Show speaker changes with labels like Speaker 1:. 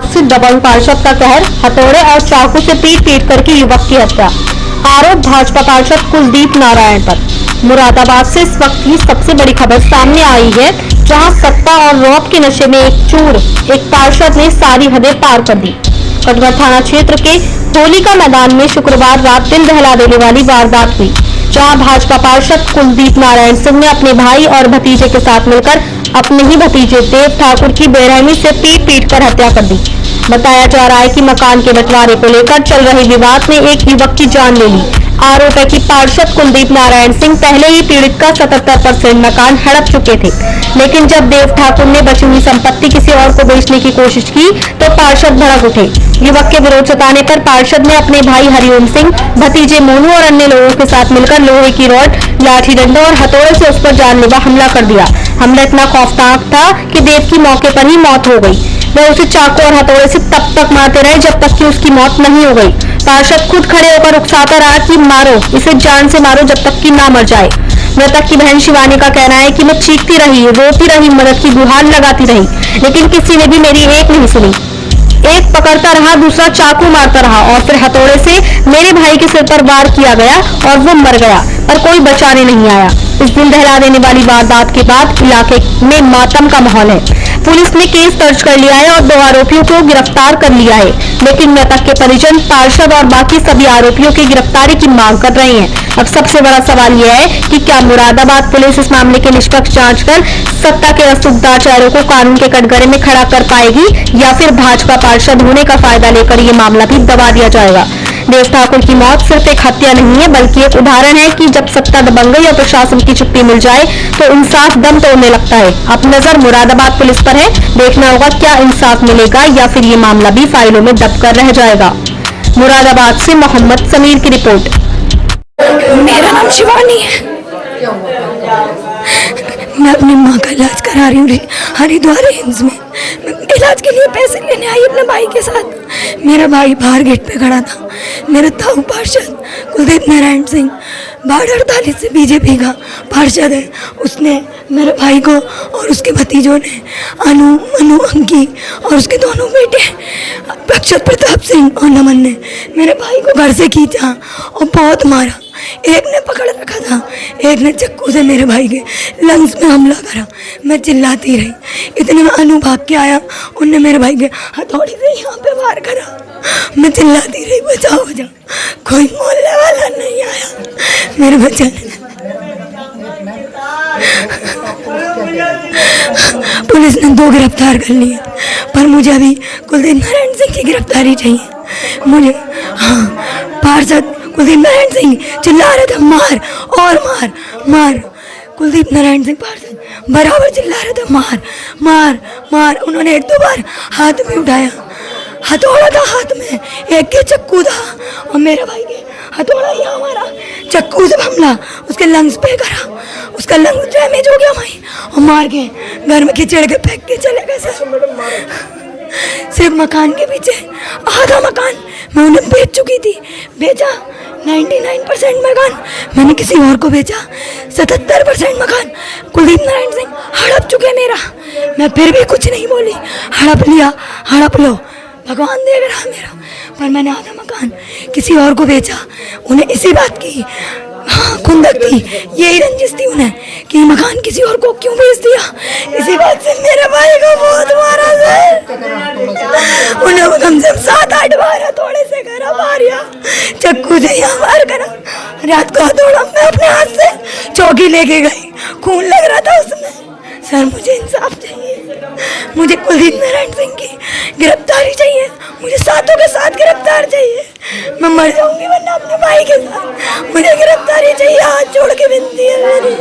Speaker 1: से दबंग पार्षद का कहर, हथौड़े और चाकू से पीट पीट करके युवक की हत्या। आरोप भाजपा पार्षद कुलदीप नारायण पर। मुरादाबाद से इस वक्त की सबसे बड़ी खबर सामने आई है, जहां सत्ता और रौब के नशे में एक पार्षद ने सारी हदें पार कर दी। कटघर थाना क्षेत्र के होलिका मैदान में शुक्रवार रात दिल दहला देने वाली वारदात हुई, जहां भाजपा पार्षद कुलदीप नारायण सिंह ने अपने भाई और भतीजे के साथ मिलकर अपने ही भतीजे देव ठाकुर की बेरहमी से पीट पीट कर हत्या कर दी। बताया जा रहा है कि मकान के बंटवारे को लेकर चल रहे विवाद में एक युवक की जान ले ली। आरोप है कि पार्षद कुलदीप नारायण सिंह पहले ही पीड़ित का 77% मकान हड़प चुके थे, लेकिन जब देव ठाकुर ने बची हुई संपत्ति किसी और को बेचने की कोशिश की तो पार्षद भड़क उठे। युवक के विरोध जताने पर पार्षद ने अपने भाई हरिओम सिंह, भतीजे मोनू और अन्य लोगों के साथ मिलकर लोहे की रॉड, लाठी डंडा और हथौड़े से उस पर जानलेवा हमला कर दिया। हमला इतना खौफनाक था कि देव की मौके पर ही मौत हो गई। वह उसे चाकू और हथौड़े से तब तक मारते रहे जब तक कि उसकी मौत नहीं हो गई। पार्षद खुद खड़े होकर उकसाता रहा कि मारो इसे, जान से मारो जब तक कि ना मर जाए। मृतक की बहन शिवानी का कहना है कि मैं चीखती रही, रोती रही, मदद की गुहार लगाती रही, लेकिन किसी ने भी मेरी एक नहीं सुनी। एक पकड़ता रहा, दूसरा चाकू मारता रहा और फिर हथौड़े से मेरे भाई के सिर पर वार किया गया और वो मर गया, पर कोई बचाने नहीं आया। इस दिल दहला देने वाली वारदात के बाद इलाके में मातम का माहौल है। पुलिस ने केस दर्ज कर लिया है और 2 आरोपियों को गिरफ्तार कर लिया है, लेकिन मृतक के परिजन, पार्षद और बाकी सभी आरोपियों की गिरफ्तारी की मांग कर रहे हैं। अब सबसे बड़ा सवाल यह है कि क्या मुरादाबाद पुलिस इस मामले की निष्पक्ष जांच कर सत्ता के रसूखदार को कानून के कटघरे में खड़ा कर पाएगी, या फिर भाजपा पार्षद होने का फायदा लेकर ये मामला भी दबा दिया जाएगा। देव ठाकुर की मौत सिर्फ एक हत्या नहीं है, बल्कि एक उदाहरण है कि जब सत्ता दबंगई और प्रशासन की छुट्टी मिल जाए तो इंसाफ दम तोड़ने लगता है। अब नजर मुरादाबाद पुलिस पर है, देखना होगा क्या इंसाफ मिलेगा या फिर ये मामला भी फाइलों में दब कर रह जाएगा। मुरादाबाद से मोहम्मद समीर की रिपोर्ट।
Speaker 2: मेरा नाम शिवानी है। मैं अपनी माँ का इलाज करा रही हूँ हरिद्वार एम्स में। इलाज के लिए पैसे लेने आई अपने भाई के साथ। मेरा भाई बाहर गेट पे खड़ा था। मेरा ताऊ पार्षद कुलदीप नारायण सिंह 48 से बीजेपी का पार्षद है। उसने मेरे भाई को और उसके भतीजों ने अनु अंकी और उसके दोनों बेटे अक्षत प्रताप सिंह और नमन ने मेरे भाई को घर से खींचा और बहुत मारा। एक ने पकड़ रखा था, एक ने चक्कू से मेरे भाई के लंग्स में हमला करा। मैं चिल्लाती रही, इतने में अनु भाग के आया, उनने मेरे भाई के हथौड़ी से यहाँ पे वार करा। मैं चिल्लाती रही, बचाओ बचाओ, कोई मोहल्ले वाला नहीं आया मेरे बचाने। पुलिस ने 2 गिरफ्तार कर लिए, पर मुझे अभी कुलदीप नारायण सिंह की गिरफ्तारी चाहिए। मुझे पार्षद कुलदीप नारायण सिंह चिल्ला रहे थे मार और मार मार। कुलदीप नारायण सिंह पार्षद बराबर चिल्ला रहे थे मार मार मार। उन्होंने 1-2 बार हाथ भी उठाया, हथौड़ा था हाथ में, एक के चक्कू था और मेरे भाई के हथौड़ा यहाँ मारा, चक्कू से हमला उसके लंग्स पे करा। उसका लंग्स डैमेज हो गया भाई, और मार के घर में खिचड़ के फेंक के चले गए। सिर्फ मकान के पीछे आधा मकान मैं उन्हें बेच चुकी थी, बेचा 99% मकान मैंने किसी और को बेचा। 77% मकान कुलदीप नारायण सिंह हड़प चुके मेरा। मैं फिर भी कुछ नहीं बोली, हड़प लिया, हड़प लो, भगवान देख रहा मेरा। पर मैंने आधा मकान किसी और को बेचा। उन्हें इसी बात की खुंदक थी, यही रंजिश थी उन्हें कि मकान किसी और को क्यों बेच दिया। इसी बात से मेरे भाई को बहुत मारा सर। उन्हें कम से कम 7-8 बार हथौड़े से करा, मारिया, चक्कू से यहाँ मार करा। रात को हथौड़ा मैं अपने हाथ से चौकी लेके गई, खून लग रहा था उसमें। सर मुझे इंसाफ चाहिए, मुझे कुलदीप नारायण सिंह की गिरफ्तारी चाहिए, मुझे साथों के साथ गिरफ्तार चाहिए। मैं मर जाऊंगी वरना अपने भाई के साथ। मुझे गिरफ्तारी चाहिए, हाथ जोड़ के विनती है मेरी।